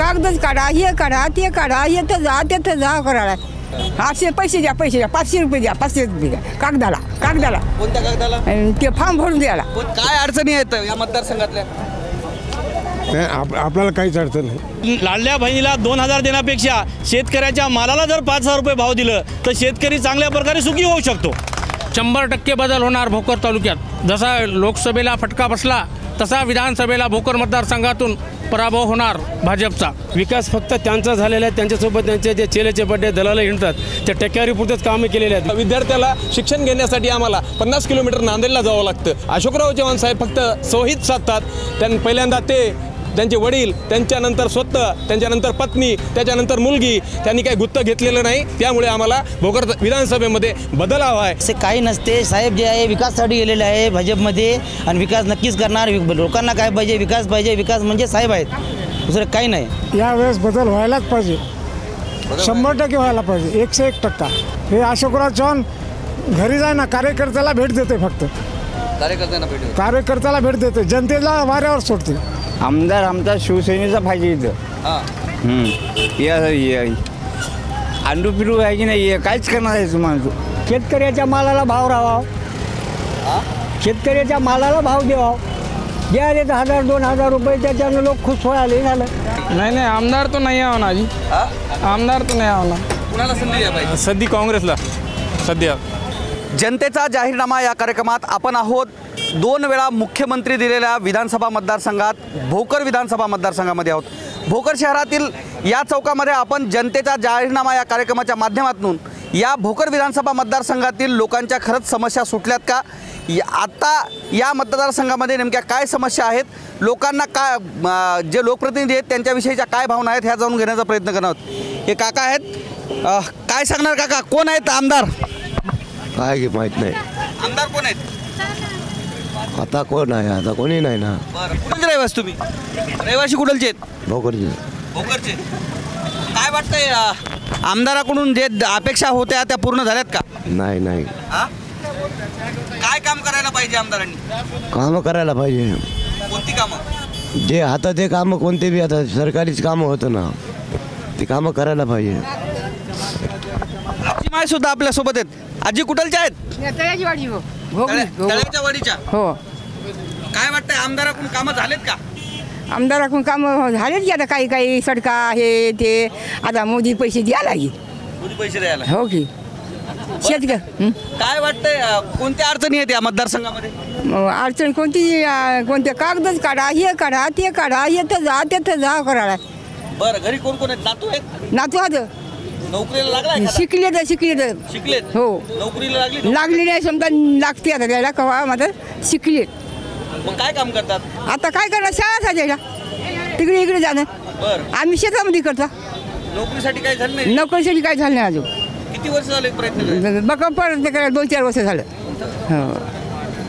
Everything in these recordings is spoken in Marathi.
कागदच काढा, हे काढा, ते काढा, येतं जा तिथं जा करायला. 800 पैसे द्या, 500 रुपये द्या, 500 रुपये द्या कागदाला. कोणत्या कागदाला? ते फॉर्म भरून द्यायला. काय अडचणी आहेत या मतदारसंघातल्या? आपल्याला काहीच अडचण नाही. लाडल्या बहिणीला 2000 देण्यापेक्षा शेतकऱ्याच्या मालाला जर 5000 रुपये भाव दिलं तर शेतकरी चांगल्या प्रकारे सुखी होऊ शकतो. 100% बदल होणार भोकर तालुक्यात. जसा लोकसभेला फटका बसला तसा विधानसभेला भोकर मतदारसंघातून पराभव होणार भाजपचा. विकास फक्त त्यांचा झालेला आहे. त्यांच्यासोबत त्यांचे जे चेलेचे बड्डे दलाल हिंडतात त्या टक्केवारीपुरतेच कामे केलेले आहेत. विद्यार्थ्याला शिक्षण घेण्यासाठी आम्हाला 50 किलोमीटर नांदेडला जावं लागतं. अशोकराव चव्हाण साहेब फक्त संहित साधतात. पहिल्यांदा त्यांचे वडील, त्यांच्यानंतर स्वतः, त्यांच्यानंतर पत्नी, त्याच्यानंतर मुलगी, त्यांनी काही गुत्त घेतलेलं नाही. त्यामुळे आम्हाला भोकर विधानसभेमध्ये बदल हवा आहे. असे काही नसते. साहेब जे आहे विकासासाठी गेलेले आहे भाजपमध्ये आणि विकास नक्कीच करणार. लोकांना काय पाहिजे? विकास पाहिजे. विकास म्हणजे साहेब आहेत, दुसरं काही नाही. यावेळेस बदल व्हायलाच पाहिजे. 100% व्हायला पाहिजे. 101%. हे अशोकराव चव्हाण घरी जाय ना, कार्यकर्त्याला भेट देते. फक्त कार्यकर्त्याला भेट देते, जनतेला वाऱ्यावर सोडते. आमदार आमचा शिवसेनेचा पाहिजे इथं. अंडू पिरू आहे की नाही, काहीच करणार आहे तुम्हाला. शेतकऱ्याच्या मालाला भाव राहावा, शेतकऱ्याच्या मालाला भाव द्यावा. द्यायला तर 1000-2000 रुपये त्याच्यानं लोक खुश व्हायला झालं. नाही आमदार तो नाही होणार जी. आमदार तो नाही होणार. कुणाला संधी द्या पाहिजे? सध्या काँग्रेसला. सध्या जनतेचा जाहीरनामा या कार्यक्रमात आपण आहोत 2 वेळा मुख्यमंत्री दिलेल्या विधानसभा मतदारसंघात, भोकर विधानसभा मतदारसंघामध्ये आहोत. भोकर शहरातील या चौकामध्ये आपण जनतेचा जाहीरनामा या कार्यक्रमाच्या माध्यमातून या भोकर विधानसभा मतदारसंघातील लोकांच्या खरंच समस्या सुटल्यात का, आता या मतदारसंघामध्ये नेमक्या काय समस्या आहेत, लोकांना काय, जे लोकप्रतिनिधी आहेत त्यांच्याविषयीच्या काय भावना आहेत ह्या जाणून घेण्याचा प्रयत्न करणार आहोत. हे काका आहेत, काय सांगणार काका? कोण आहेत आमदार? काय की माहीत नाही. आमदार कोण आहेत? आता कोण आहे? आता कोणी नाही ना. बरं, कुठले रहिवासी तुम्ही? रहिवासी कुठलचे आहेत? भोकरचे. काय वाटतंय आमदाराकडून जे अपेक्षा होत्या त्या पूर्ण झाल्यात का? नाही. काय काम करायला पाहिजे आमदारांनी? कामं करायला पाहिजे. कोणती कामं? जे आता ते कामं कोणते बी आता सरकारीच कामं होतं ना, ते कामं करायला पाहिजे. आजी माय सुद्धा आपल्या सोबत आहेत. आजी कुठलच्या आहेत? तळ्याच्या वाडीच्या. हो. काय वाटतंय आमदाराकडून कामं झालेत का? आमदाराकडून काम झालेच की आता काही सडका हे ते. आता मोदी पैसे द्यायला लागेल. मोदी पैसे द्यायला. हो की. काय वाटतंय कोणत्या अडचणी आहेत या मतदारसंघामध्ये? अडचण कोणते कागदच काढा, हे काढा, ते काढा, येतं जा तिथं जा करायला. बरं, घरी कोण कोण आहेत? नातू आहेत? नातू आता नोकरीला लागलाय? शिकलेत. हो. नोकरीला लागली नाही, समजा लागते आता द्यायला कवा मात्र शिकलेत. मग काय काम करतात? आता काय करणार? शाळा साजायला इकडे जाणं. बरं, आम्ही शेतामध्ये करतो. नोकरीसाठी काय झालं नाही? नोकरीसाठी काय झालं नाही अजून. किती वर्ष झाले प्रयत्न? बघा परत करायला 2-4 वर्ष झालं. हो.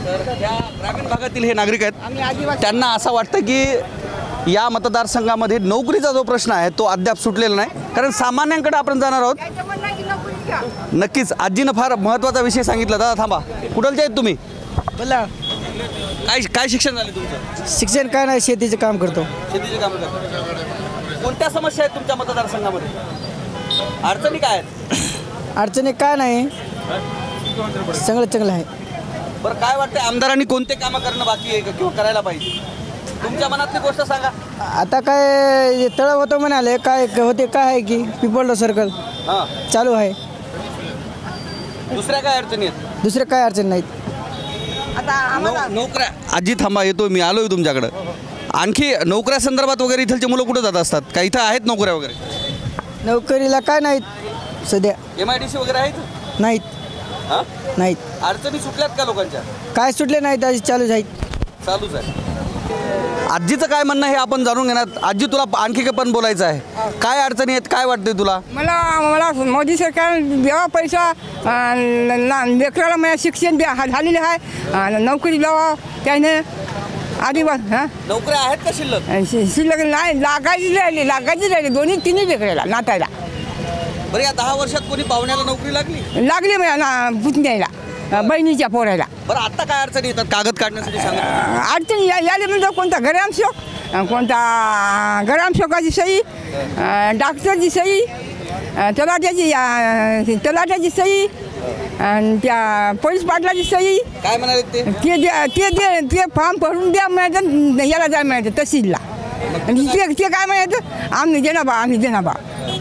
तर या ग्रामीण भागातील हे नागरिक आहेत, त्यांना असं वाटतं की या मतदारसंघामध्ये नोकरीचा जो प्रश्न आहे तो अद्याप सुटलेला नाही. कारण सामान्यांकडे आपण जाणार आहोत. नक्कीच आजीनं फार महत्त्वाचा विषय सांगितला. दादा थांबा, कुठलचे आहेत तुम्ही? बोला. काय शिक्षण झाले तुमचं? शिक्षण काय नाही, शेतीचं काम करतो. शेतीचे काम करतो. कोणत्या समस्या आहेत तुमच्या मतदारसंघामध्ये? अडचणी काय आहेत? अडचणी काय नाही, सगळं चांगलं आहे. बरं, काय वाटतं आमदारांनी कोणते कामं करणं बाकी आहे का किंवा करायला पाहिजे? तुमच्या मनातली गोष्ट सांगा. आता काय तळ होतं म्हणाले, काय होते काय आहे की पिपळलो सर्कल चालू आहे. दुसऱ्या काय अडचणी आहेत? दुसरे काय अडचण नाहीत. नोकऱ्या. आजी थांबा, येतो मी, आलोय तुमच्याकडं. आणखी नोकऱ्या संदर्भात वगैरे इथलचे मुलं कुठं जात असतात? का इथं आहेत नोकऱ्या वगैरे? नोकरीला काय नाहीत सध्या. MIDC वगैरे आहेत? नाहीत. अडचणी सुटल्यात का लोकांच्या? काय सुटले नाहीत, आधी चालूच आहे. आजीचं काय म्हणणं हे आपण जाणून घेणार. आजी, तुला आणखी पण बोलायचं आहे. काय अडचणी आहेत, काय वाटतंय तुला? मला मोदी सरकार द्यावा पैसा, लेकराला मला शिक्षण झालेलं आहे, नोकरी लावा त्याने. आदिवास नोकऱ्या आहेत का शिल्लक? शिल्लक नाही, लागायची राहिली 2-3 लेकराला नातायला. बरं, या 10 वर्षात कोणी पाहुण्याला नोकरी लागली मला पुतण्याला. बहिणीच्या पोरायला. बरं आता काय अडचणी येतात कागद काढण्यासाठी सांगा. अडचणी याले म्हणजे कोणता ग्रामसेवक, कोणता ग्रामसेवकाची सही, डॉक्टरची सही, तलाट्याची सही, आणि त्या पोलीस पाटलाची सही. काय म्हणाले ते फॉर्म भरून द्या म्हणायचं, याला जाय म्हणायचं तहसीलला. ते काय म्हणायचं, आम्ही देणार बा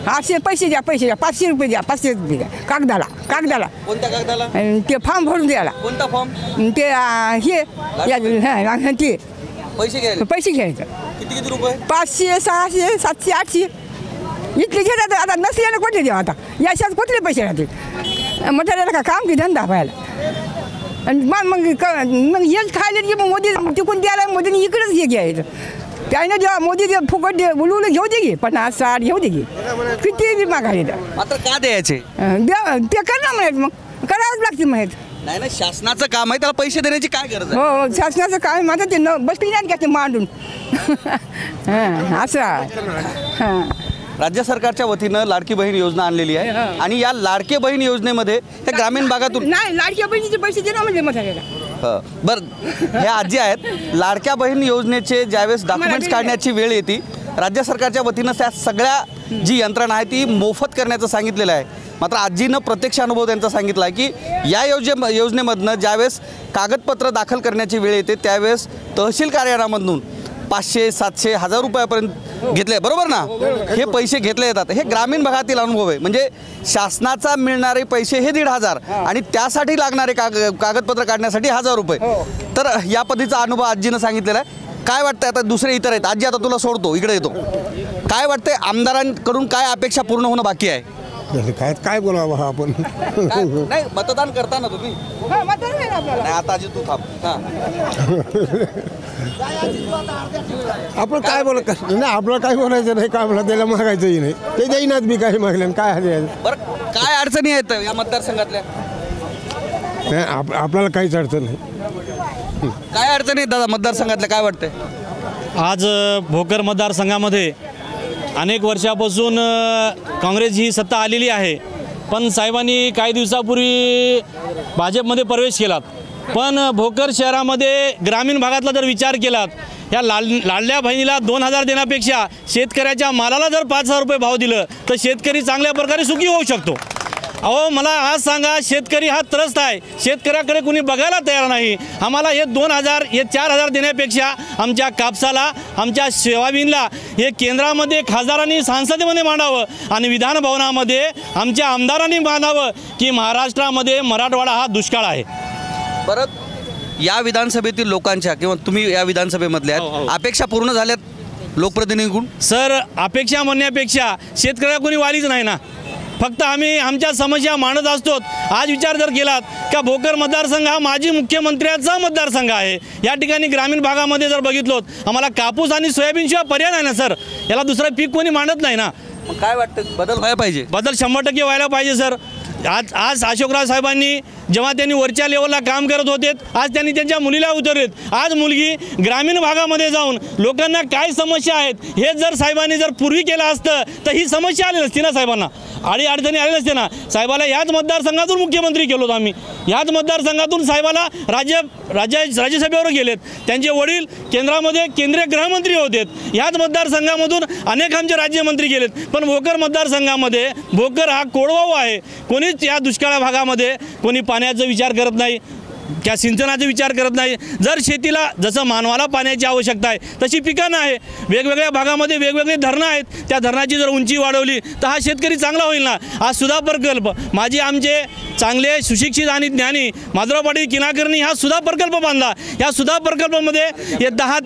असे पैसे द्या 500 रुपये द्या, 500 रुपये द्या कागदाला. कोणत्या कागदाला? ते फॉर्म भरून द्यायला. कोणता फॉर्म? ते हे ते पैसे घ्यायचं. किती रुपये? 500, 600, 700, 800 इतके घेतात. आता नसल्याने कुठले देऊ, आता याच्यात कुठले पैसे राहतील. म्हटलं का काम की धंदा व्हायला. आणि मग हेच खायला की मग मोदी तिकून द्यायला, मोदीने इकडेच हे घ्यायचं. त्याने जेव्हा मोदी फुकट बोलवलं घेऊ दे की 50, 60 घेऊ दे की, किती बी मागायला. मात्र का द्यायचे? ते करणार म्हणायचं, मग करावंच लागते म्हणायचं. नाही ना, शासनाचं काम आहे, त्याला पैसे देण्याची काय गरज आहे? हो, शासनाचं काम माझं ते बसली नाही का ते मांडून. असं हां. राज्य सरकारच्या वतीनं लाडकी बहीण योजना आणलेली आहे आणि या लाडकी बहीण योजनेमध्ये त्या ग्रामीण भागातून नाही, लाडक्या बहिणीचे पैसे दे ना म्हणजे म्हाताऱ्याला. बरं, हे आजी आहेत. लाडक्या बहीण योजनेचे ज्यावेळेस डॉक्युमेंट्स काढण्याची वेळ येते, राज्य सरकारच्या वतीनं त्या सगळ्या जी यंत्रणा आहे ती मोफत करण्याचं सांगितलेलं आहे. मात्र आजीनं प्रत्यक्ष अनुभव त्यांचा सांगितला आहे की या योजनेमधनं ज्यावेळेस कागदपत्र दाखल करण्याची वेळ येते त्यावेळेस तहसील कार्यालयामधून 500, 700, 1000 रुपयापर्यंत घेतले, बरोबर ना? हे पैसे घेतले जातात. हे ग्रामीण भागातील अनुभव आहे. म्हणजे शासनाचा मिळणारे पैसे हे 1,500 आणि त्यासाठी लागणारे कागदपत्र काढण्यासाठी 1000 रुपये. तर या पद्धतीचा अनुभव आजीनं सांगितलेला आहे. काय वाटतं, आता दुसरे इतर आहेत. आजी आता तुला सोडतो, इकडे येतो. काय वाटतंय, आमदारांकडून काय अपेक्षा पूर्ण होणं बाकी आहे? काय बोलावं आपण. नाही, मतदान करताना तुम्ही नाही, आता आजी तू थांब. आपण काय बोलत नाही, आपलं काय बोलायचं नाही, काय बोला त्याला मागायचंही नाही, ते देईनात मी काही मागल्यान काय आहे. बरं, काय अडचणी आहेत या मतदारसंघातल्या? नाही, आपल्याला काहीच अडचण नाही. काय अडचणी आहेत दादा मतदारसंघातल्या, काय वाटतंय? आज भोकर मतदारसंघामध्ये अनेक वर्षापासून काँग्रेस ही सत्ता आलेली आहे, पण साहेबांनी काही दिवसापूर्वी भाजपमध्ये प्रवेश केलात. पण भोकर शहरामध्ये ग्रामीण भागातला जर विचार केलात, या लाडल्या बहिणीला 2000 देण्यापेक्षा शेतकऱ्याच्या मालाला जर 5000 रुपये भाव दिलं तर शेतकरी चांगल्या प्रकारे सुखी होऊ शकतो. अहो, मला आज सांगा, शेतकरी हा त्रस्त आहे, शेतकऱ्याकडे कुणी बघायला तयार नाही. आम्हाला हे 2000, हे 4000 देण्यापेक्षा आमच्या कापसाला, आमच्या सोयाबीनला हे केंद्रामध्ये खासदारांनी संसदेमध्ये मांडावं आणि विधान भवनामध्ये आमच्या आमदारांनी मांडावं की महाराष्ट्रामध्ये मराठवाडा हा दुष्काळ आहे. परत या विधानसभेतील लोकांच्या किंवा तुम्ही या विधानसभेमधल्या अपेक्षा पूर्ण झाल्यात लोकप्रतिनिधींकडून? सर, अपेक्षा म्हणण्यापेक्षा शेतकऱ्याला कोणी वालीच नाही ना. फक्त आम्ही आमच्या समस्या मांडत असतो. आज विचार जर केलात का भोकर मतदारसंघ हा माजी मुख्यमंत्र्यांचा मतदारसंघ आहे. या ठिकाणी ग्रामीण भागामध्ये जर बघितलो, आम्हाला कापूस आणि सोयाबीनशिवाय पर्याय नाही ना सर. याला दुसरं पीक कोणी मांडत नाही ना. काय वाटतं, बदल व्हायला पाहिजे? बदल 100% व्हायला पाहिजे सर. आज अशोकराव साहेबांनी जेव्हा त्यांनी वरच्या लेवलला काम करत होते, आज त्यांनी त्यांच्या मुलीला उतरलेत. आज मुलगी ग्रामीण भागामध्ये जाऊन लोकांना काय समस्या आहेत हे जर साहेबांनी जर पूर्वी केलं असतं तर ही समस्या आली नसती ना साहेबांना, अडचणी आली नसते ना. साहेबाला याच मतदारसंघातून मुख्यमंत्री केलो होतो आम्ही. याच मतदारसंघातून साहेबाला राज्यसभेवर गेलेत. त्यांचे वडील केंद्रामध्ये केंद्रीय गृहमंत्री होते. याच मतदारसंघामधून अनेक आमचे राज्यमंत्री गेलेत. पण भोकर मतदारसंघामध्ये भोकर हा कोरडवाहू आहे. कोणीच या दुष्काळ भागामध्ये कोणी पाण्याचा विचार करत नाही, त्या सिंचनाचा विचार करत नाही. जर शेतीला जसं मानवाला पाण्याची आवश्यकता आहे तशी पिकांना आहे. वेगवेगळ्या भागामध्ये वेगवेगळे धरणं आहेत. त्या धरणाची जर उंची वाढवली तर हा शेतकरी चांगला होईल ना. हा सुधा प्रकल्प आमचे चांगले सुशिक्षित आणि ज्ञानी माधवराव पाटील किनाकरनी हा सुधा प्रकल्प बांधला. या सुधा प्रकल्पामध्ये हे 10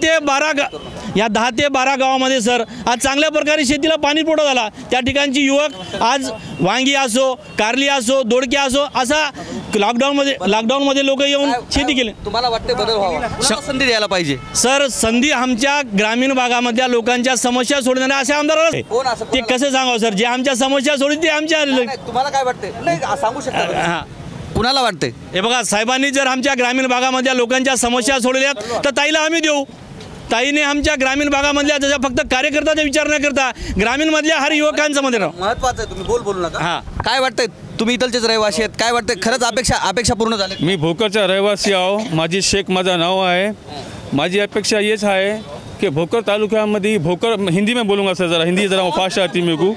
ते 12 गावामध्ये सर आज चांगल्या प्रकारे शेतीला पाणी पुरवठा झाला. त्या ठिकाणची युवक आज वांगी असो, कारली असो, दोडके असो, असा लॉकडाऊनमध्ये लोक येऊन शेती केली. तुम्हाला वाटते बदल व्हावा, संधी द्यायला पाहिजे? सर, संधी आमच्या ग्रामीण भागामधल्या लोकांच्या समस्या सोडवणारे असे आमदार ते कसे सांगावं सर. जे आमच्या समस्या सोडतील ते आमच्या. तुम्हाला काय वाटते, सांगू शकता? कुणाला वाटते? हे बघा, साहेबांनी जर आमच्या ग्रामीण भागामधल्या लोकांच्या समस्या सोडल्यात तर ताईला आम्ही देऊ. ताईने आमच्या ग्रामीण भागामधल्या जसं फक्त कार्यकर्त्याचा विचार न करता ग्रामीण मधल्या हर युवकांचं मध्ये महत्वाचं आहे. तुम्ही बोलू नका. काय वाटतंय तुम्ही इथलचेच रहिवासी आहेत, काय वाटतं खरंच अपेक्षा पूर्ण झाल्या? मी भोकरचा रहिवासी आहो, माझी शेख माझं नाव आहे. माझी अपेक्षा येच आहे कि भोकर तालुक्यामध्ये, भोकर हिंदी में बोलूँगा सर, ज़रा हिंदी ज़रा फास्ट आती मेरे को.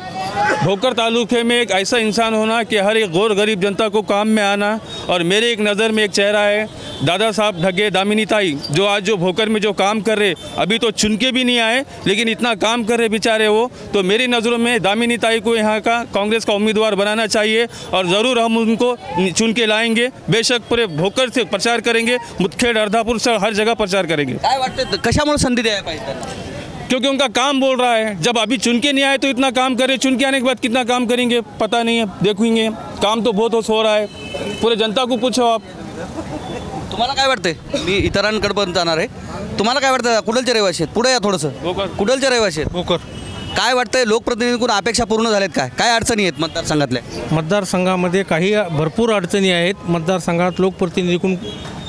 भोकर तालुके में एक ऐसा इंसान होना कि हर एक गौर गरीब जनता को काम में आना. और मेरे एक नज़र में एक चेहरा है दादा साहब ढगे दामिनी ताई, जो आज जो भोकर में जो काम कर रहे, अभी तो चुन के भी नहीं आए लेकिन इतना काम कर रहे बेचारे वो. तो मेरी नज़रों में दामिनी ताई को यहाँ का कांग्रेस का उम्मीदवार बनाना चाहिए और ज़रूर हम उनको चुन के लाएंगे. बेशक पूरे भोकर से प्रचार करेंगे, मुदखेड़ अर्धापुर से हर जगह प्रचार करेंगे. काय वाटतं कशामुळे संधी द्यायला पाहिजे? क्योंकि उनका काम बोल रहा है. जब अभी चुन के नहीं आए तो इतना काम करे, चुन के आने के बाद कितना काम करेंगे पता नहीं है, देखेंगे. काम तो बहुत हो रहा है, पूरे जनता को पूछो आप. तुम्हाला काय वाटतंय? मी इतरांकडे पण जाणार आहे. तुम्हाला काय वाटतं? कुठलचे रहिवासी आहेत? पुढे या थोडंसं. कुठलचे रहिवासी आहेत? भोकर काय वाटतंय लोकप्रतिनिधींकडून अपेक्षा पूर्ण झाल्यात काय अडचणी आहेत मतदारसंघातल्या? मतदारसंघामध्ये काही भरपूर अडचणी आहेत. मतदारसंघात लोकप्रतिनिधीकडून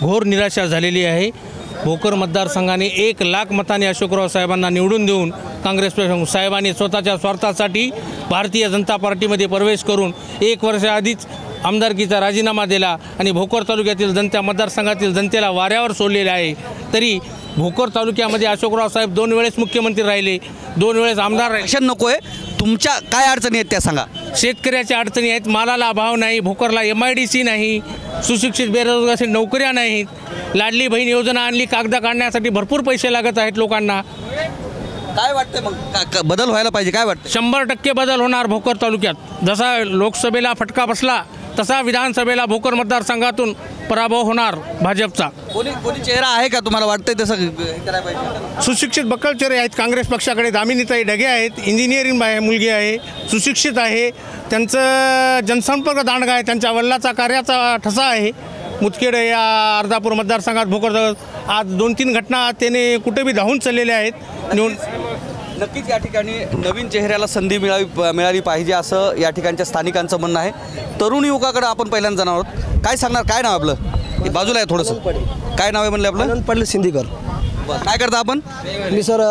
घोर निराशा झालेली आहे. भोकर मतदारसंघाने 1 लाख मतांनी अशोकराव साहेबांना निवडून देऊन काँग्रेस साहेबांनी स्वतःच्या स्वार्थासाठी भारतीय जनता पार्टीमध्ये प्रवेश करून 1 वर्षाआधीच आमदारकीचा राजीनामा दिला आणि भोकर तालुक्यातील मतदारसंघातील जनतेला वाऱ्यावर सोडलेले आहे. तरी भोकर तालुक्यामध्ये अशोकराव साहेब 2 वेळेस मुख्यमंत्री राहिले, 2 वेळेस आमदार राहिले. ॲक्शन नको आहे, तुमच्या काय अडचणी आहेत त्या सांगा. शेतकऱ्याच्या अडचणी आहेत, मालाला भाव नाही, भोकरला MIDC नाही, सुशिक्षित बेरोजगारांसाठी नोकऱ्या नाहीत, लाडली बहीण योजना आणली, कागदा काढण्यासाठी भरपूर पैसे लागत आहेत लोकांना. काय वाटतं मग बदल व्हायला पाहिजे? काय वाटतं? 100% बदल होणार भोकर तालुक्यात. जसा लोकसभेला फटका बसला तसा विधानसभेला भोकर मतदारसंघातून पराभव होणार भाजपचा. कोणी चेहरा आहे का तुम्हाला वाटतंय तसं करायला पाहिजे? सुशिक्षित बक्कल चेहरे आहेत काँग्रेस पक्षाकडे. दामिनीताई ढगे आहेत, इंजिनिअरिंग मुलगी आहे, सुशिक्षित आहे, त्यांचं जनसंपर्क दांडगा आहे, त्यांच्या वडिलाचा कार्याचा ठसा आहे. मुदखेड या अर्धापूर मतदारसंघात भोकर आज 2-3 घटना त्याने कुठे बी धावून चाललेल्या आहेत. नक्कीच या ठिकाणी नवीन चेहऱ्याला संधी मिळाली पाहिजे असं या ठिकाणच्या स्थानिकांचं म्हणणं आहे. तरुण युवकाकडे आपण पहिल्यांदा जाणार आहोत. काय सांगणार? काय नाव आपलं? बाजूला आहे थोडंसं. काय नाव आहे म्हणलं आपलं? आनंद पाटील सिंदीकर. काय करता आपण? मी सर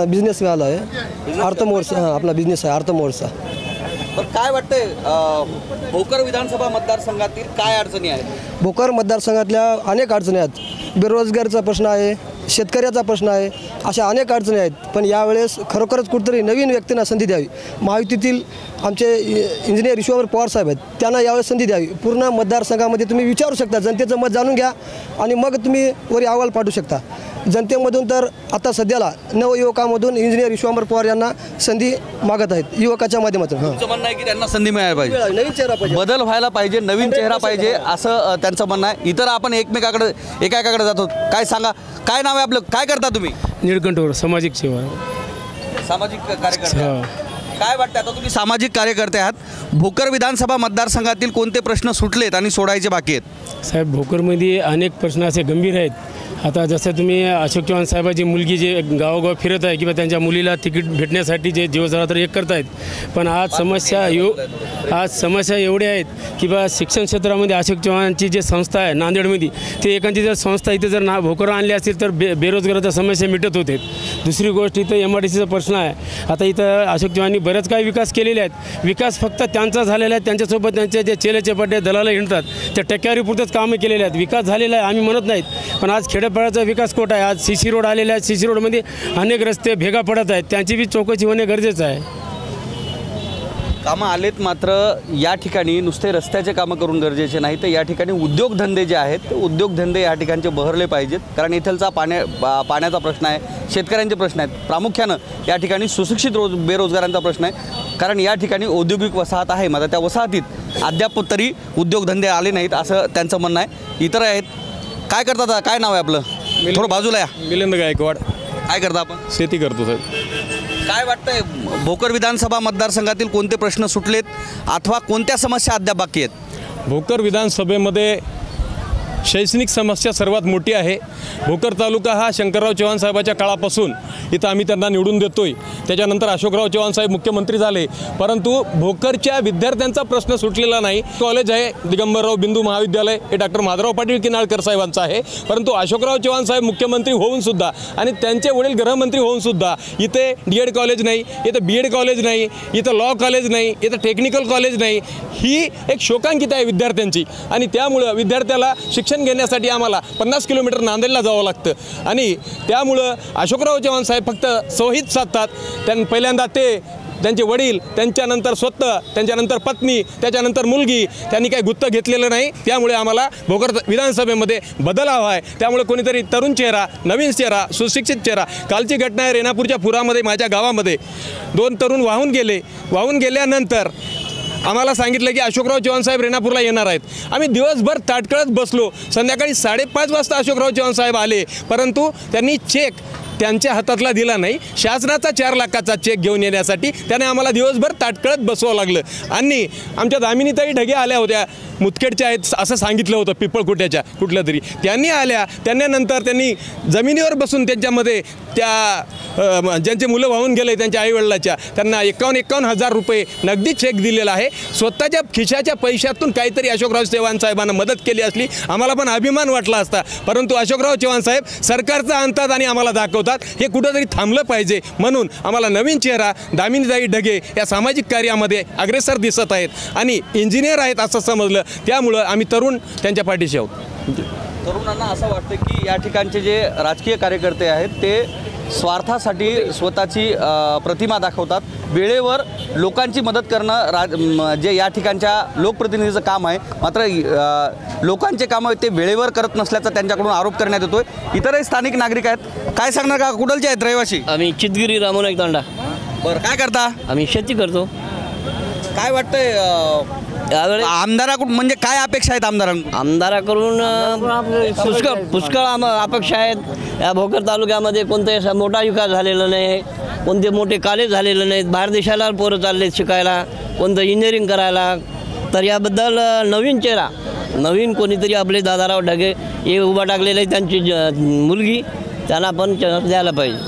बिझनेस आलो आहे. अर्थमोर्स आपला बिझनेस आहे अर्थमोर्सचा. पण काय वाटतंय भोकर विधानसभा मतदारसंघातील काय अडचणी आहेत? भोकर मतदारसंघातल्या अनेक अडचणी आहेत. बेरोजगारीचा प्रश्न आहे, शेतकऱ्याचा प्रश्न आहे, अशा अनेक अडचणी आहेत. पण यावेळेस खरोखरच कुठेतरी नवीन व्यक्तींना संधी द्यावी. महायुतीतील आमचे इंजिनियर विश्वावर पवार साहेब आहेत, त्यांना यावेळेस संधी द्यावी. पूर्ण मतदारसंघामध्ये तुम्ही विचारू शकता, जनतेचं मत जाणून घ्या आणि मग तुम्ही वरी अहवाल पाठवू शकता. जनतेमधून तर आता सध्याला नवयुवकामधून इंजिनियर विश्वांबर पवार यांना संधी मागत आहेत युवकाच्या माध्यमातून. तुमचं म्हणणं आहे की त्यांना संधी मिळायला पाहिजे, नवीन चेहरा पाहिजे, बदल व्हायला पाहिजे, नवीन चेहरा पाहिजे असं त्यांचं म्हणणं आहे. इतर आपण एकाकडे जातो. काय सांगा, काय नाव आहे आपलं? काय करता तुम्ही? निळकंठवर सामाजिक सेवा. सामाजिक कार्यकर्ते. काय वाटतं आता तुम्ही सामाजिक कार्यकर्ते आहात, भोकर विधानसभा मतदारसंघातील कोणते प्रश्न सुटलेत आणि सोडायचे बाकी आहेत? साहेब भोकरमध्ये अनेक प्रश्न असे गंभीर आहेत. आता जसं तुम्ही अशोक चव्हाण साहेबाची मुलगी जे गावोगाव फिरत आहे किंवा त्यांच्या मुलीला तिकीट भेटण्यासाठी जे दिवसरात्र एक करतायत, पण आज समस्या एवढ्या आहेत की बा शिक्षण क्षेत्रामध्ये अशोक चव्हाणची जे संस्था आहे नांदेडमध्ये, ते एखादी जर संस्था इथे जर भोकर आणली असतील तर बेरोजगाराच्या समस्या मिटत होते. दुसरी गोष्ट इथं MIDCचा प्रश्न आहे. आता इथं अशोक चव्हाणांनी बरेच काही विकास केलेले आहेत. विकास फक्त त्यांचा झालेला आहे, त्यांच्यासोबत त्यांचे जे चेलेचे पड्डे दलाल हिंडतात त्या टक्क्यावरीपुरतेच कामं केलेले आहेत. विकास झालेला आहे आम्ही म्हणत नाहीत, पण आज खेड्यापाड्याचा विकास कुठं आहे? आज CC रोड आलेला आहे, CC रोडमध्ये अनेक रस्ते भेगा पडत आहेत, त्यांची बी चौकशी होणे गरजेचं आहे. कामं आलेत, मात्र या ठिकाणी नुसते रस्त्याचे कामं करून गरजेचे नाही, तर या ठिकाणी उद्योगधंदे जे आहेत ते उद्योगधंदे या ठिकाणचे बहरले पाहिजेत. कारण इथलचा पाण्याचा प्रश्न आहे, शेतकऱ्यांचे प्रश्न आहेत, प्रामुख्यानं या ठिकाणी सुशिक्षित बेरोजगारांचा प्रश्न आहे. कारण या ठिकाणी औद्योगिक वसाहत आहे, मात्र त्या वसाहतीत अद्याप तरी उद्योगधंदे आले नाहीत असं त्यांचं म्हणणं आहे. इतर आहेत. काय करतात? काय नाव आहे आपलं? थोडं बाजूला या. मिलिंद गायकवाड. काय करता आपण? शेती करतो साहेब. काय वाटतंय भोकर विधानसभा मतदारसंघातील कोणते प्रश्न सुटलेत अथवा कोणत्या समस्या अद्याप बाकी आहेत? भोकर विधानसभेमध्ये शैक्षणिक समस्या सर्वात मोठी आहे. भोकर तालुका हा शंकरराव चव्हाण साहेबाच्या काळापासून इथं आम्ही त्यांना निवडून देतोय. त्याच्यानंतर अशोकराव चव्हाण साहेब मुख्यमंत्री झाले, परंतु भोकरच्या विद्यार्थ्यांचा प्रश्न सुटलेला नाही. कॉलेज आहे दिगंबरराव बिंदू महाविद्यालय, हे डॉक्टर माधवराव पाटील किनाळकर साहेबांचं आहे, परंतु अशोकराव चव्हाण साहेब मुख्यमंत्री होऊन सुद्धा आणि त्यांचे वडील गृहमंत्री होऊन सुद्धा इथे DED कॉलेज नाही, इथं BEd कॉलेज नाही, इथं लॉ कॉलेज नाही, इथं टेक्निकल कॉलेज नाही. ही एक शोकांकित आहे विद्यार्थ्यांची आणि त्यामुळं विद्यार्थ्याला शिक्षण घेण्यासाठी आम्हाला 50 किलोमीटर नांदेडला जावं लागतं आणि त्यामुळं अशोकराव चव्हाण साहेब फक्त संहित साधतात. पहिल्यांदा त्यांचे वडील, त्यांच्यानंतर स्वतः, त्यांच्यानंतर पत्नी, त्याच्यानंतर मुलगी, त्यांनी काही गुत्त घेतलेलं नाही. त्यामुळे आम्हाला भोकर विधानसभेमध्ये बदल हवा आहे. त्यामुळे कोणीतरी तरुण चेहरा, नवीन चेहरा, सुशिक्षित चेहरा. कालची घटना आहे रेणापूरच्या पुरामध्ये, माझ्या गावामध्ये 2 तरुण वाहून गेल्यानंतर आम्हाला सांगितलं की अशोकराव चव्हाण साहेब रेणापूरला येणार आहेत. आम्ही दिवसभर ताटकळत बसलो. संध्याकाळी 5:30 वाजता अशोकराव चव्हाण साहेब आले, परंतु त्यांनी चेक त्यांच्या हातातला दिला नाही. शासनाचा 4 लाखाचा चेक घेऊन येण्यासाठी त्याने आम्हाला दिवसभर ताटकळत बसवावं लागलं. आणि आमच्या दामिनीताई ढगे आल्या होत्या, मुदखेडच्या आहेत असं सांगितलं होतं, पिपळकुट्याच्या कुठल्या तरी. त्यांनी आल्या, त्यानंतर त्यांनी जमिनीवर बसून त्यांच्यामध्ये ज्यांचे मुलं वाहून गेले त्यांच्या आईवडिलाच्या, त्यांना 51,000 रुपये नगदी चेक दिलेला आहे. स्वतःच्या खिशाच्या पैशातून काहीतरी अशोकराव चव्हाण साहेबांना मदत केली असली आम्हाला पण अभिमान वाटला असता, परंतु अशोकराव चव्हाण साहेब सरकारचं आणतात आणि आम्हाला दाखवतात. हे कुठंतरी थांबलं पाहिजे. म्हणून आम्हाला नवीन चेहरा दामिनीताई ढगे या सामाजिक कार्यामध्ये अग्रेसर दिसत आहेत आणि इंजिनियर आहेत असं समजलं, त्यामुळं आम्ही तरुण त्यांच्या पाठीशी आहोत. तरुणांना असं वाटतं की या ठिकाणचे जे राजकीय कार्यकर्ते आहेत ते स्वार्थासाठी स्वतःची प्रतिमा दाखवतात. वेळेवर लोकांची मदत करणं जे या ठिकाणच्या लोकप्रतिनिधीचं काम आहे, मात्र लोकांचे कामं ते वेळेवर करत नसल्याचा त्यांच्याकडून आरोप करण्यात येतोय. इतरही स्थानिक नागरिक आहेत, काय सांगणार का? कुठलचे आहेत रहिवासी? आम्ही चितगिरी रामनाईक तांडा. बरं, काय करता? आम्ही शेती करतो. काय वाटतंय आमदाराकडून, म्हणजे काय अपेक्षा आहेत आमदाराकडून? पुष्कळ अपेक्षा आहेत. या भोकर तालुक्यामध्ये कोणताही मोठा विकास झालेला नाही, कोणते मोठे कॉलेज झालेले नाहीत, बाहेर देशाला पोरं चाललेत शिकायला, कोणतं इंजिनिअरिंग करायला. तर याबद्दल नवीन चेहरा, नवीन कोणीतरी आपले दादाराव ढगे हे उभा टाकलेले त्यांची मुलगी, त्यांना पण द्यायला पाहिजे.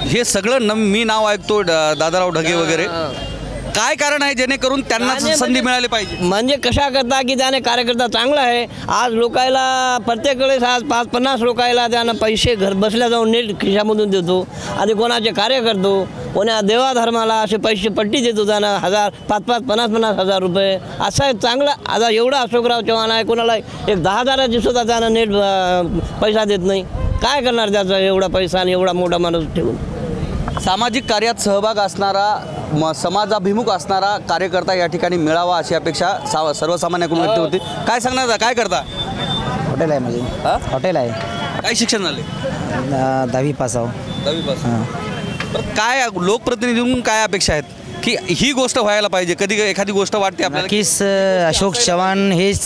हे सगळं मी नाव ऐकतो दादाराव ढगे वगैरे, काय कारण आहे जेणेकरून त्यांना संधी मिळाली पाहिजे? म्हणजे कशा करता की त्याने कार्यकर्ता चांगला आहे. आज लोकायला प्रत्येक वेळेस आज 5-50 लोकायला त्यानं पैसे घर बसल्या जाऊन नेट खिशामधून देतो आणि कोणाचे कार्य करतो, कोणा देवाधर्माला असे पैसे पट्टी देतो त्यानं 1000, 5-5, 50-50 रुपये असं आहे. चांगला आता एवढा अशोकराव चव्हाण आहे, कोणाला एक 10,000ची सुद्धा त्यानं नेट पैसा देत नाही. काय करणार त्याचा एवढा पैसा आणि एवढा मोठा माणूस ठेवून? सामाजिक कार्यात सहभाग असणारा, समाजाभिमुख असणारा कार्यकर्ता या ठिकाणी मिळावा अशी अपेक्षा सर्वसामान्यांकडून व्यक्त होती. काय सांगणार, काय करता? हॉटेल आहे माझे. हॉटेल आहे. काय शिक्षण झाले? 10वी पास आहो. 10वी पास. काय लोकप्रतिनिधींकडून काय अपेक्षा आहेत की ही गोष्ट व्हायला पाहिजे? कधी एखादी गोष्ट वाटते आपल्याला? नक्कीच अशोक चव्हाण हेच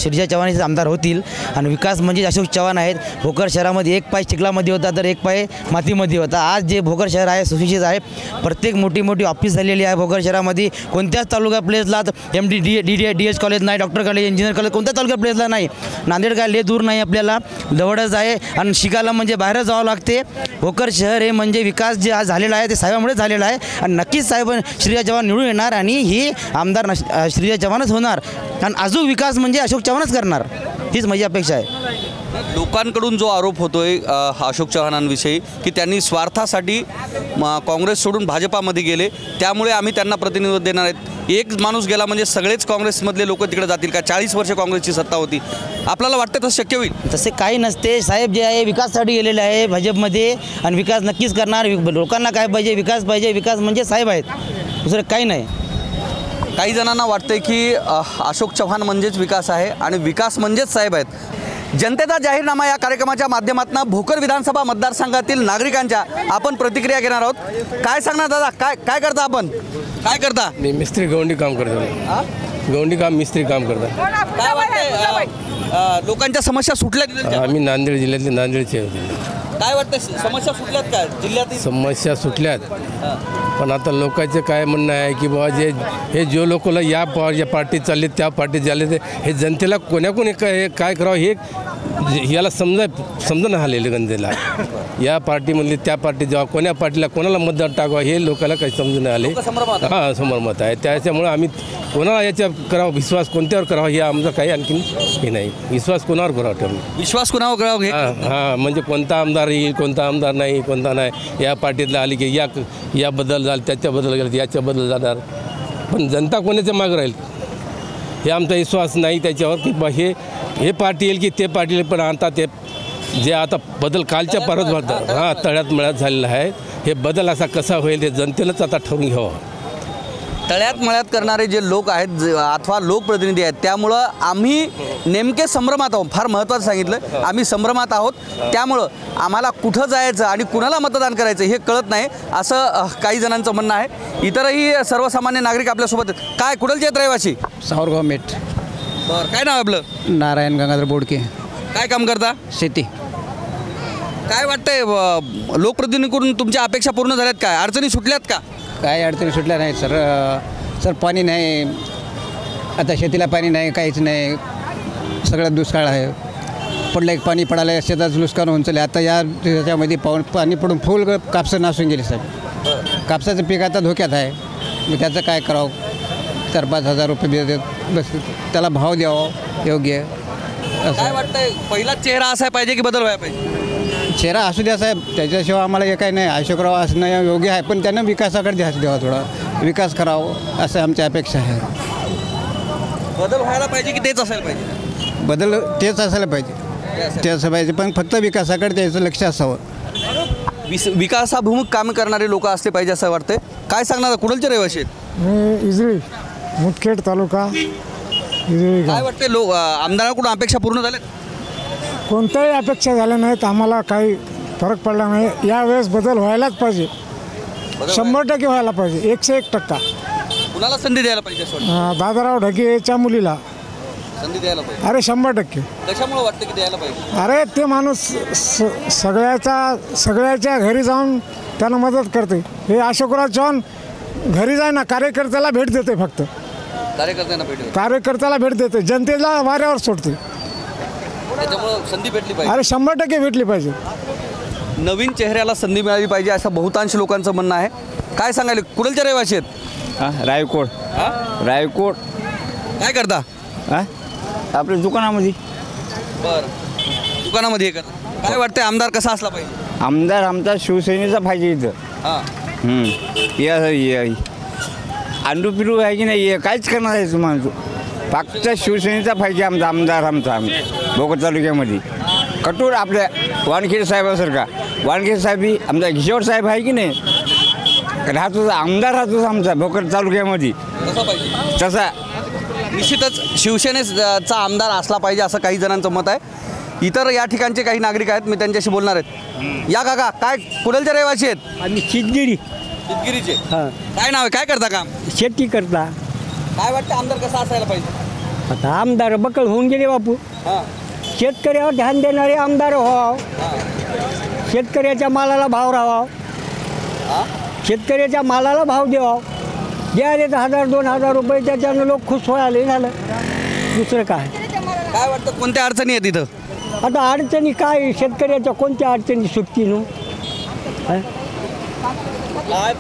शिरजा चव्हाण हेच आमदार होतील आणि विकास म्हणजे अशोक चव्हाण आहेत. भोकर शहरामध्ये एक पाय चिखलामध्ये होता तर एक पाय मातीमध्ये होता. आज जे भोकर शहर आहे सुशिक्षित आहे, प्रत्येक मोठी ऑफिस झालेली आहे भोकर शहरामध्ये. कोणत्याच तालुका प्लेसला MD DH कॉलेज नाही, डॉक्टर कॉलेज, इंजिनियर कॉलेज कोणत्या तालुका प्लेसला नाही. नांदेड काय लय दूर नाही, आपल्याला जवळच आहे आणि शिकायला म्हणजे बाहेर जावं लागते. भोकर शहर हे म्हणजे विकास जे आज झालेला आहे ते साहेबांमुळेच झालेला आहे आणि नक्कीच साहेब श्रीजा चव्हाण निवडून येणार आणि ही आमदार श्रीजा चव्हाणच होणार आणि अजून विकास म्हणजे अशोक चव्हाणच करणार, हीच माझी अपेक्षा आहे. लोकांकडून जो आरोप होतोय अशोक चव्हाणांविषयी की त्यांनी स्वार्थासाठी काँग्रेस सोडून भाजपामध्ये गेले, त्यामुळे आम्ही त्यांना प्रतिनिधित्व देणार आहेत. एक माणूस गेला म्हणजे सगळेच काँग्रेसमधले लोक तिकडे जातील का? 40 वर्ष काँग्रेसची सत्ता होती. आपल्याला वाटतं तसं शक्य होईल? तसे काही नसते. साहेब जे आहे विकासासाठी गेलेले आहे भाजपमध्ये आणि विकास नक्कीच करणार. लोकांना काय पाहिजे? विकास पाहिजे. विकास म्हणजे साहेब आहेत, दुसरं काही नाही. काही जणांना वाटतंय की अशोक चव्हाण म्हणजेच विकास आहे आणि विकास म्हणजेच साहेब आहेत. जनतेचा जाहीरनामा या कार्यक्रमाच्या माध्यमातून भोकर विधानसभा मतदारसंघातील नागरिकांच्या आपण प्रतिक्रिया घेणार आहोत. काय सांगणार दादा, काय करता आपण? काय करता? मी मिस्त्री गवंडी काम करतो. गवंडी काम मिस्त्री काम करतो. काय वाटतंय लोकांच्या समस्या सुटल्या? आम्ही नांदेड जिल्ह्यातले नांदेडचे होते. काय वाटतं समस्या सुटल्यात का जिल्ह्यातील? समस्या सुटल्यात, पण आता लोकांचं काय म्हणणं आहे की बाबा हे जो लोकांना या पार्टीत चालले त्या पार्टीत झाले ते हे जनतेला कोणी काय करावं हे याला समजणं आलेलं जनतेला. या पार्टीमधले त्या पार्टीत जावं, कोण्या पार्टीला कोणाला मतदान टाकावं हे लोकांना काही समजून आले. हां, समोरमत आहे. त्याच्यामुळे आम्ही कोणाला याच्या करावं, विश्वास कोणत्यावर करावा हे आमचं काही आणखी हे नाही. विश्वास कोणावर करावं ठेवून, विश्वास कोणावर करावं हे? हां, म्हणजे कोणता आमदार येईल, कोणता आमदार नाही, कोणता नाही. या पार्टीतला आली की या बदल झालं, त्याच्याबद्दल गेलं, याच्याबद्दल जाणार, पण जनता कोणाच्या मागं राहील हे आमचा विश्वास नाही त्याच्यावर की बा हे पार्टी येईल की ते पार्टी येईल. पण आता ते जे आता बदल कालच्या परत भरतात हां तळ्यात मळ्यात झालेला आहे. हे बदल असा कसा होईल हे जनतेलाच आता ठरवून घ्यावं. तळ्यात मळ्यात करणारे जे लोक आहेत अथवा लोकप्रतिनिधी आहेत, त्यामुळं आम्ही नेमके संभ्रमात आहोत. फार महत्त्वाचं सांगितलं, आम्ही संभ्रमात आहोत. त्यामुळं आम्हाला कुठं जायचं आणि कुणाला मतदान करायचं हे कळत नाही असं काही जणांचं म्हणणं आहे. इतरही सर्वसामान्य नागरिक आपल्यासोबत आहेत. काय कुठलचे आहेत रहिवासी? सावरगाव मेट. बरं, काय नाव आपलं? नारायण गंगाधर बोडके. काय काम करता? शेती. काय वाटतंय लोकप्रतिनिधीकडून तुमच्या अपेक्षा पूर्ण झाल्यात? काय अडचणी सुटल्यात का? काय अडचणी सुटल्या नाही सर. पाणी नाही, आता शेतीला पाणी नाही, काहीच नाही, सगळं दुष्काळ आहे. पडलं एक पाणी पडायला शेताचं नुकसान होऊन चालले. आता याच्यामध्ये पाणी पडून फुल कापसं नासून गेले साहेब. कापसाचं पीक आता धोक्यात आहे. मग त्याचं काय करावं? 4-5 हजार रुपये देतात, बस त्याला भाव द्यावा योग्य. काय वाटतंय पहिला चेहरा असा पाहिजे की बदल व्हायला पाहिजे? चेहरा असू द्या साहेब, त्याच्याशिवाय आम्हाला हे काही नाही. अशोकराव असणं योग्य आहे, पण त्यांना विकासाकडे ध्यास द्यावा, थोडा विकास करावा असं आमची अपेक्षा आहे. बदल व्हायला पाहिजे की तेच असायला पाहिजे? बदल तेच असायला पाहिजे, ते असं पाहिजे, पण फक्त विकासाकडे त्याचं लक्ष असावं. विकासाभिमुख काम करणारे लोक असले पाहिजे असं वाटतंय. काय सांगणार, कुठलचे रहिवासी आहेत? मी इजळी, मुदखेड तालुका इजळी. काय वाटतंय आमदारांकडून अपेक्षा पूर्ण झाल्यात? कोणत्याही अपेक्षा झाल्या नाहीत, आम्हाला काही फरक पडला नाही. यावेळेस बदल व्हायलाच पाहिजे, 100% व्हायला पाहिजे, 101%. कुणाला संधी द्यायला पाहिजे असं वाटतं? दादाराव ढगेच्या मुलीला संधी द्यायला पाहिजे. अरे 100%. कशामुळे वाटतं की द्यायला पाहिजे? अरे ते माणूस सगळ्याच्या घरी जाऊन त्यांना मदत करते. हे अशोकराव चव्हाण घरी जाय ना, कार्यकर्त्याला भेट देते, फक्त कार्यकर्त्याला भेट देते, जनतेला वाऱ्यावर सोडते. त्याच्यामुळे संधी भेटली पाहिजे. अरे 100% भेटली पाहिजे. नवीन चेहऱ्याला संधी मिळाली पाहिजे असं बहुतांश लोकांचं म्हणणं आहे. काय सांगायला, कुठलचे रहिवासी आहेत? रायकोट. रायकोट. काय करता? आपल्या दुकानामध्ये. बरं, दुकानामध्ये हे करता. काय वाटतंय आमदार कसा असला पाहिजे? आमदार आमचा शिवसेनेचा पाहिजे इथं. अंडू पिरू आहे की नाही, काहीच करणार आहे तुम्हाला. फक्त शिवसेनेचा पाहिजे आमदार आमचा भोकर तालुक्यामध्ये. कठोर आपल्या वानखेडे साहेबासारखा. वानखेडे साहेब ही आमचा किशोर साहेब आहे की नाही, राहतो आमदार राहतो आमचा भोकर तालुक्यामध्ये. तसा निश्चितच शिवसेनेचा आमदार असला पाहिजे असं काही जणांचं मत आहे. इतर या ठिकाणचे काही नागरिक आहेत, मी त्यांच्याशी बोलणार आहेत. या काका, काय कुठलचे रहिवासी आहेत? आम्ही चितगिरीचे. काय नाव आहे, काय करता काम? शेती करता. काय वाटतं आमदार कसा असायला पाहिजे? आता आमदार बकल होऊन गेले बापू. शेतकऱ्यावर ध्यान देणारे आमदार व्हावं, शेतकऱ्याच्या मालाला भाव राहावा, शेतकऱ्याच्या मालाला भाव द्यावा. द्यायले तर 1000-2000 रुपये, त्याच्यानं लोक खुश व्हायला झालं. दुसरं काय? काय वाटतं कोणत्या अडचणी आहेत इथं? आता अडचणी काय, शेतकऱ्याच्या कोणत्या अडचणी सुटतील? काय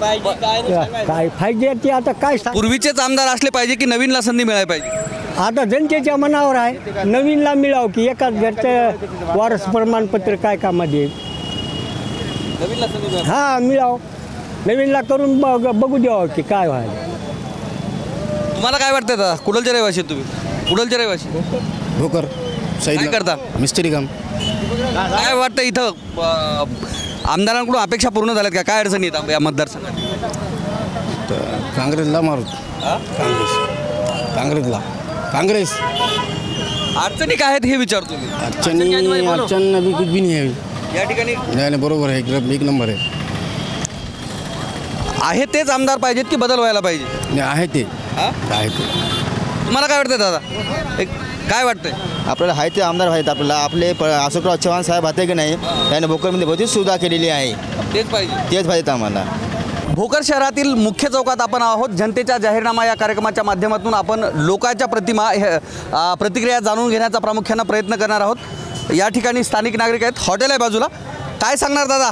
पाहिजे ते आता काय? पूर्वीचेच आमदार असले पाहिजे की नवीनला संधी मिळाली पाहिजे? आता जनतेच्या मनावर आहे. नवीनला मिळाव की एकाच घरचं वारस प्रमाणपत्र काय कामात येईल? हा, मिळाव. नवीनला करून बघू द्यावं की काय व्हायला. तुम्हाला काय वाटतं दादा, कुठलचे रहिवासी तुम्ही? कुठलचे रहिवासी? भोकर. काय करता? मिस्त्री काम. काय वाटतं इथं आमदारांकडून अपेक्षा पूर्ण झाल्यात का? काय अडचणी येतात या मतदारसंघात? काँग्रेसला मारू. काँग्रेस. अडचणी काय आहेत हे विचारतो मी. अडचण अभी कुछ भी नहीं है या ठिकाणी. नाही, बरोबर आहे, एक नंबर आहे तेच आमदार पाहिजेत की बदल व्हायला पाहिजे? आहे ते. तुम्हाला काय वाटतं दादा, काय वाटतंय? आपल्याला आहे ते आमदार आहेत, आपल्याला आपले अशोकराव चव्हाण साहेब होते की नाही, त्याने भोकरमध्ये बहुतेक सुविधा केलेली आहे. तेच पाहिजेत आम्हाला. भोकर शहरातील मुख्य चौकात आपण आहोत. जनतेचा जाहीरनामा या कार्यक्रमाच्या माध्यमातून आपण लोकांच्या प्रतिक्रिया जाणून घेण्याचा प्रामुख्याने प्रयत्न करणार आहोत. या ठिकाणी स्थानिक नागरिक आहेत, हॉटेल आहे बाजूला. काय सांगणार दादा,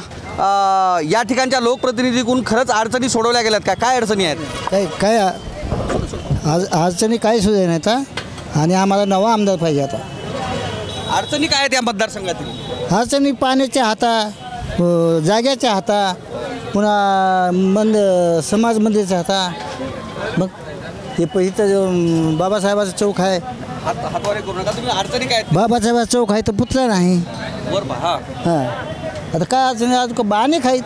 या ठिकाणच्या लोकप्रतिनिधीकडून खरंच अडचणी सोडवल्या गेल्यात का? काय अडचणी आहेत? काय अडचणी काही सुद्धा नाही आता, आणि आम्हाला नवा आमदार पाहिजे आता. अडचणी काय आहेत या मतदारसंघातील? अडचणी पाण्याच्या हाता, जाग्याच्या हाता, पुन्हा समाज मंदिरच्या हाता. मग हे इथं बाबासाहेबाचा चौक आहे, हातवारे करू नका तुम्ही. अडचणी काय आहेत? बाबासाहेबाचा चौक आहे तर पुतळा नाही. हां, आता काय अडचणी आज बाणे खाईत.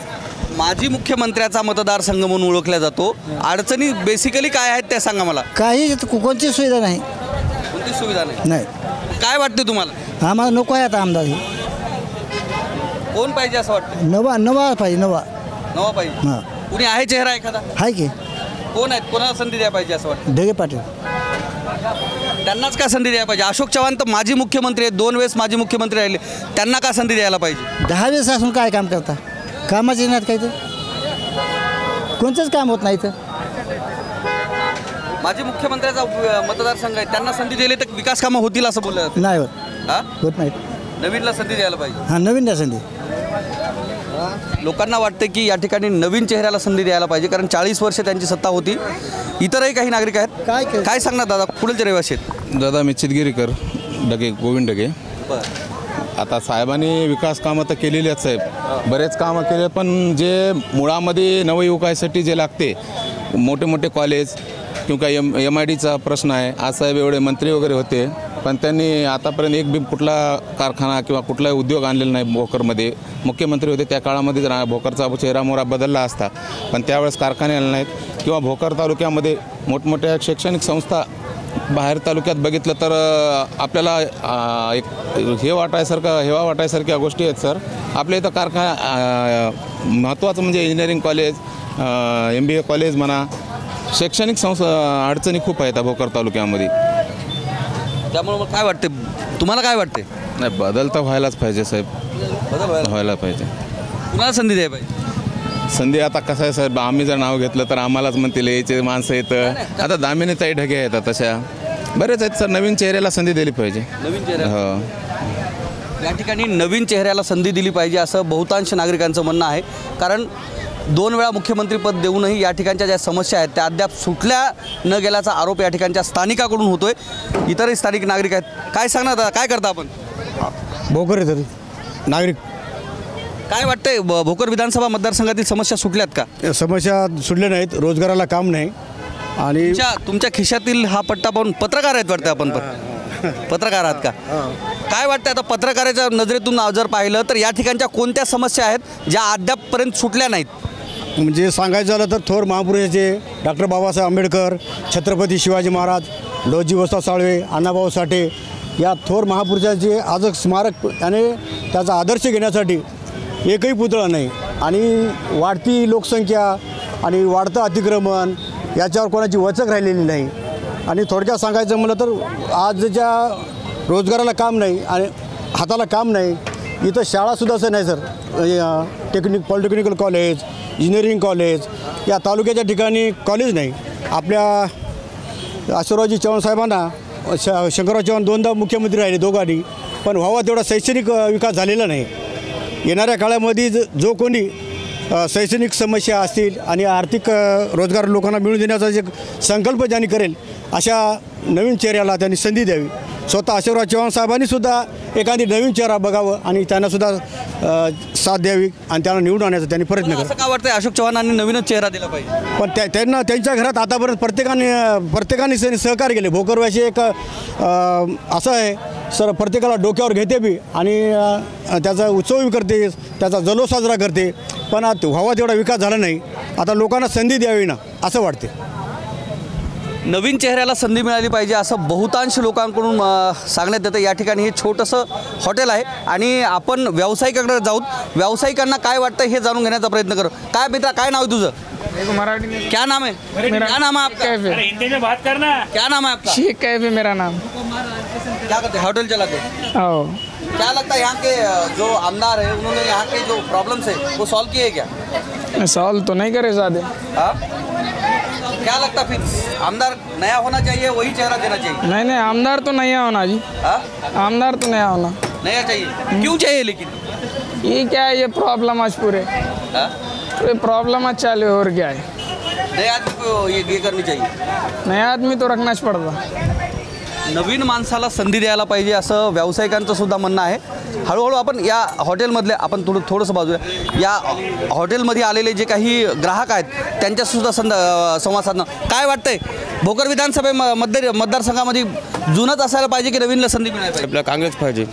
माजी मुख्यमंत्र्याचा मतदारसंघ म्हणून ओळखला जातो. अडचणी बेसिकली काय आहेत त्या सांगा मला. काही कोणती सुविधा नाही. कोणती सुविधा नाही? काय वाटते तुम्हाला? आम्हाला नको आहे आता आमदार. कोण पाहिजे असं वाटतं? नवा पाहिजे. नवा पाहिजे. हां, कुणी आहे चेहरा एखादा? आहे की. कोण आहेत? कोणाला संधी द्यायला पाहिजे असं वाटतं? ढगे पाटील. त्यांनाच का संधी द्यायला पाहिजे? अशोक चव्हाण तर माजी मुख्यमंत्री आहेत, 2 वेळेस माजी मुख्यमंत्री राहिले, त्यांना का संधी द्यायला पाहिजे? 10 वेळेस असून काय काम करता? कामाचे नाहीत काही, तर कोणतंच काम होत नाही. तर माजी मुख्यमंत्र्याचा मतदारसंघ आहे, त्यांना संधी दिली तर विकास कामं होतील असं बोललं जातं. नाही होत नाहीत. नवीनला संधी द्यायला पाहिजे. हां, नवीन द्या संधी. लोकांना वाटतं की या ठिकाणी नवीन चेहऱ्याला संधी द्यायला पाहिजे, कारण 40 वर्ष त्यांची सत्ता होती. इतरही काही नागरिक आहेत. काय सांगणार दादा, कुठलचे रहिवासी आहेत? दादा मी चितगिरीकर डगे, गोविंद डगे. आता साहेबांनी विकास कामं तर केलेली आहेत साहेब, बरेच कामं केले, पण जे मुळामध्ये नवयुवकासाठी जे लागते, मोठे मोठे कॉलेज किंवा MIDचा प्रश्न आहे. आज साहेब एवढे मंत्री वगैरे होते, पण त्यांनी आतापर्यंत एक बी कुठला कारखाना किंवा कुठलाही उद्योग आणलेला नाही. भोकरमध्ये मुख्यमंत्री होते त्या काळामध्ये भोकरचा चेहरा मोहरा बदलला असता, पण त्यावेळेस कारखाने आले नाहीत. किंवा भोकर तालुक्यामध्ये मोठमोठ्या शैक्षणिक संस्था बाहेर तालुक्यात बघितलं तर आपल्याला एक हेवा वाटायसारख्या गोष्टी आहेत सर. आपल्या इथं महत्त्वाचं म्हणजे इंजिनिअरिंग कॉलेज, MBA कॉलेज म्हणा, शैक्षणिक अडचणी खूप आहेत भोकर तालुक्यामध्ये. त्यामुळे मग काय वाटते तुम्हाला, काय वाटते? नाही, बदल तर व्हायलाच पाहिजे साहेब, व्हायला पाहिजे. कुणाला संधी द्यायला पाहिजे? संधी आता कसं आहे साहेब, आम्ही जर नाव घेतलं तर आम्हालाच म्हणतील यायचे माणसं येतं. आता दामिनीताई ढगे आहेत, तशा बरेच आहेत सर. नवीन चेहऱ्याला संधी दिली पाहिजे. नवीन चेहरा, या ठिकाणी नवीन चेहऱ्याला संधी दिली पाहिजे असं बहुतांश नागरिकांचं म्हणणं आहे. कारण 2 वेळा मुख्यमंत्रीपद देऊनही या ठिकाणच्या ज्या समस्या आहेत त्या अद्याप सुटल्या न गेल्याचा आरोप या ठिकाणच्या स्थानिकाकडून होतोय. इतरही स्थानिक नागरिक आहेत. काय सांगणार दादा, काय करता आपण? भोकर आहे तरी नागरिक. काय वाटतंय, भोकर विधानसभा मतदारसंघातील समस्या सुटल्यात का? समस्या सुटल्या नाहीत, रोजगाराला काम नाही. आणि तुमच्या खिशातील हा पट्टा पाहून पत्रकार आहेत वाटतं आपण, पत्रकार आहात का? काय वाटतं आता पत्रकाराच्या नजरेतून जर पाहिलं तर या ठिकाणच्या कोणत्या समस्या आहेत ज्या अद्यापपर्यंत सुटल्या नाहीत? म्हणजे सांगायचं झालं तर थोर महापुरुषाचे डॉक्टर बाबासाहेब आंबेडकर, छत्रपती शिवाजी महाराज, लोजी वसंतराव साळवे, अण्णाभाऊ साठे या थोर महापुरुषांचे आज स्मारक आणि त्याचा आदर्श घेण्यासाठी एकही पुतळा नाही. आणि वाढती लोकसंख्या आणि वाढतं अतिक्रमण याच्यावर कोणाची वचक राहिलेली नाही. आणि थोडक्यात सांगायचं म्हटलं तर आजच्या रोजगाराला काम नाही आणि हाताला काम नाही. इथं शाळासुद्धा असं नाही sir. Polytechnical college, engineering college या तालुक्याच्या ठिकाणी कॉलेज नाही. आपल्या अशोकरावजी चव्हाण साहेबांना शंकरराव चव्हाण 2दा मुख्यमंत्री राहिले दोघांनी, पण व्हावा तेवढा शैक्षणिक विकास झालेला नाही. येणाऱ्या काळामध्ये जो कोणी शैक्षणिक समस्या असतील आणि आर्थिक रोजगार लोकांना मिळवून देण्याचा जे संकल्प ज्यांनी करेल अशा नवीन चेहऱ्याला त्यांनी संधी द्यावी. स्वतः अशोकराव चव्हाण साहेबांनी सुद्धा एखादी नवीन चेहरा बघावं आणि त्यांनासुद्धा साथ द्यावी आणि त्यांना निवडून आणण्याचा त्यांनी प्रयत्न करावा. असं का वाटतं अशोक चव्हाणांनी नवीनच चेहरा दिला पाहिजे? पण त्यांना त्यांच्या घरात आतापर्यंत प्रत्येकाने सहकार्य केले. भोकरवासी एक असं आहे सर, प्रत्येकाला डोक्यावर घेते बी आणि त्याचा उत्सवही करते, त्याचा जल्लोष साजरा करते, पण व्हावा तेवढा विकास झाला नाही. आता लोकांना संधी द्यावी ना असं वाटते. नवीन चेहऱ्याला संधी मिळाली पाहिजे असं बहुतांश लोकांकडून सांगण्यात येतं. या ठिकाणी हे छोटंसं हॉटेल आहे आणि आपण व्यावसायिकाकडे जाऊन व्यावसायिकांना काय वाटतं हे जाणून घेण्याचा प्रयत्न करू. काय मित्रा, काय नाव आहे तुझं? मराठी में क्या नाम है? क्या नाम है आपका? हिंदी में बात करना। क्या नाम है आपका? शेख कैफे मेरा नाम। क्या करते हैं? होटल चलाते हैं। आओ। क्या लगता है यहाँ के जो आमदार है उन्होंने यहाँ के जो प्रॉब्लम्स है वो सॉल्व किए क्या? सॉल्व तो नहीं करे ज़्यादा। हाँ? क्या लगता फिर आमदार नया होना चाहिए, वही चेहरा देना चाहिए? नहीं आमदार तो नया होना जी। आमदार तो नया होना। नया चाहिए? क्यों चाहिए लेकिन? ये क्या है, ये प्रॉब्लम आज पूरे प्रॉब्लम आज चालू है और क्या है। नए आदमी को ये करनी चाहिए। नया आदमी तो रखनाच पडता। नवीन माणसाला संधी द्यायला पाहिजे असं व्यावसायिकांचं सुद्धा म्हणणं आहे। हळूहळू आपण या हॉटेलमधले आपण थोडंसं बाजूला या हॉटेलमध्ये आलेले जे काही ग्राहक आहेत त्यांच्यासुद्धा संवाद साधणं काय वाटतंय? भोकर विधानसभा मतदारसंघामध्ये जुनच असायला पाहिजे की नवीनला संधी मिळायला पाहिजे? आपला काँग्रेस पाहिजे.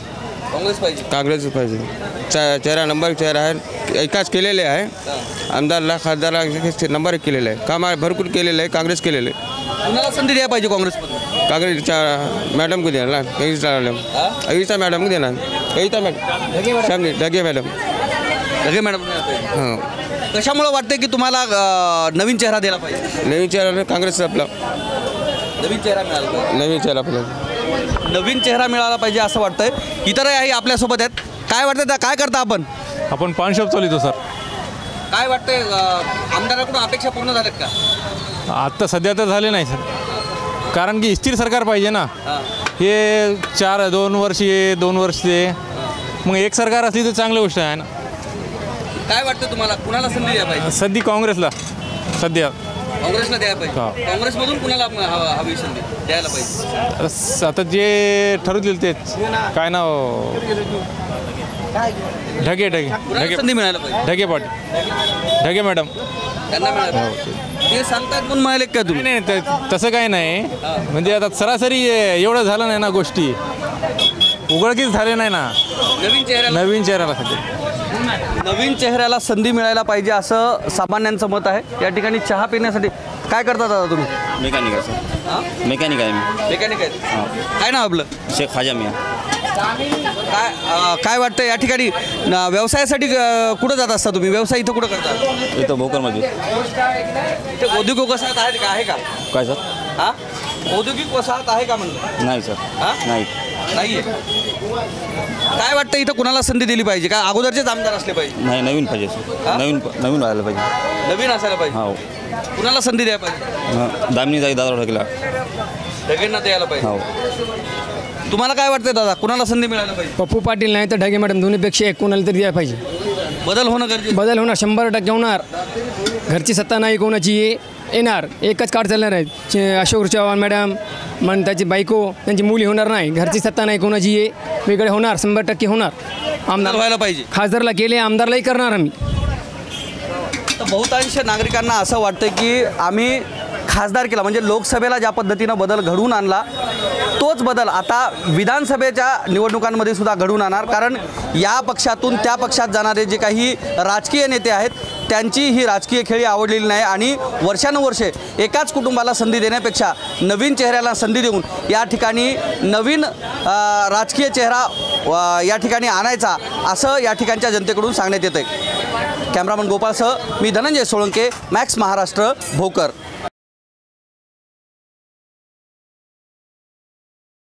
काँग्रेस पाहिजे. काँग्रेस पाहिजे. चेहरा नंबर चेहरा आहे, एकाच केलेले आहे. आमदारला खासदारला नंबर एक केलेलं आहे. काम भरपूर केलेलं आहे, काँग्रेस केलेलं आहे. कुणाला संधी द्यायला पाहिजे काँग्रेसमध्ये? काँग्रेसच्या मॅडम को देणार, अविता मॅडम को देणार, Avita madam Dhage madam. Dhage madam. हां. कशामुळे वाटतंय की तुम्हाला नवीन चेहरा द्यायला पाहिजे? नवीन चेहरा काँग्रेसचा आपला नवीन चेहरा मिळाला पाहिजे. नवीन चेहरा आपला नवीन चेहरा मिळाला पाहिजे असं वाटतंय. इतरही आपल्यासोबत आहेत. काय वाटतं? काय करता आपण? आपण पान शॉप चालवतो सर. काय वाटतंय आमदाराकडून अपेक्षा पूर्ण झाल्यात का? आत्ता सध्या तर झाले नाही सर, कारण की स्थिर सरकार पाहिजे ना. हे 2 वर्ष ये 2 वर्ष ते, मग एक सरकार असली तर चांगली गोष्ट आहे ना. काय वाटतं तुम्हाला कुणाला संधी द्यायला पाहिजे? सध्या काँग्रेसला सध्या काँग्रेसला द्यायला पाहिजे. काँग्रेसमधून कुणाला हवी संधी द्यायला पाहिजे? आता जे ठरवतील तेच. काय नाव? ढगे संधी मिळायला पाहिजे. ढगे पाटील, ढगे मॅडम त्यांना मिळालं. ते सांगतात म्हणून मिळाले का तुम्ही? नाही तसं काही नाही, म्हणजे आता सरासरी एवढं झालं नाही ना, गोष्टी उघडकीच झाले नाही ना. नवीन चेहऱ्याला नवीन चेहऱ्याला संधी मिळायला पाहिजे असं सामान्यांचं मत आहे. या ठिकाणी चहा पिण्यासाठी काय करता दादा तुम्ही? मेकॅनिक आहे सर. मेकॅनिक आहे मी. मेकॅनिक आहे. काय नाव आपलं? शेख खाजा मिया. काय वाटतं या ठिकाणी व्यवसायासाठी कुठं जात असता तुम्ही? व्यवसाय इथं कुठं करता? इथं भोकरमध्ये. इथे औद्योगिक वसाहत आहे का? आहे का? काय सर? हां, औद्योगिक वसाहत आहे का म्हणलं? नाही सर. नाही आहे. काय वाटतं इथं कुणाला संधी दिली पाहिजे का? अगोदरचेच आमदार असले पाहिजे? नाही, नवीन पाहिजे सर. नवीन व्हायला पाहिजे. नवीन असायला पाहिजे. हो. कुणाला संधी द्यायला पाहिजे? दामिनी जाई दादा ढगेला. ढगेंना द्यायला पाहिजे. हो. तुम्हाला काय वाटतंय दादा, कुणाला संधी मिळायला पाहिजे? पप्पू पाटील नाही तर ढगे मॅडम, दोन्हीपेक्षा एक कोणाला तरी द्यायला पाहिजे. बदल होणं गरजेचं. बदल होणार 100% होणार. घरची सत्ता नाही कोणाची येणार, एकच कार्ड चालणार आहे. अशोक चव्हाण मॅडम मग त्याची बायको, त्यांची मुली होणार नाही. घरची सत्ता नाही कोणाची ये वेगळे होणार, 100% होणार. आमदार व्हायला पाहिजे. खासदारला केले, आमदारलाही करणार आम्ही. तर बहुतांश नागरिकांना असं वाटतं की आम्ही खासदार केला म्हणजे लोकसभेला ज्या पद्धतीनं बदल घडवून आणला तोच बदल आता विधानसभेच्या निवडणुकांमध्ये सुद्धा घडवून आणणार. कारण या पक्षातून त्या पक्षात जाणारे जे काही राजकीय नेते आहेत त्यांची ही राजकीय खेळी आवडलेली नाही आणि वर्षानुवर्षे एकाच कुटुंबाला संधी देण्यापेक्षा नवीन चेहऱ्याला संधी देऊन या ठिकाणी नवीन राजकीय चेहरा या ठिकाणी आणायचा असं या ठिकाणच्या जनतेकडून सांगण्यात येतं आहे. कॅमेरामन गोपाळसह मी धनंजय सोळंके, मॅक्स महाराष्ट्र, भोकर.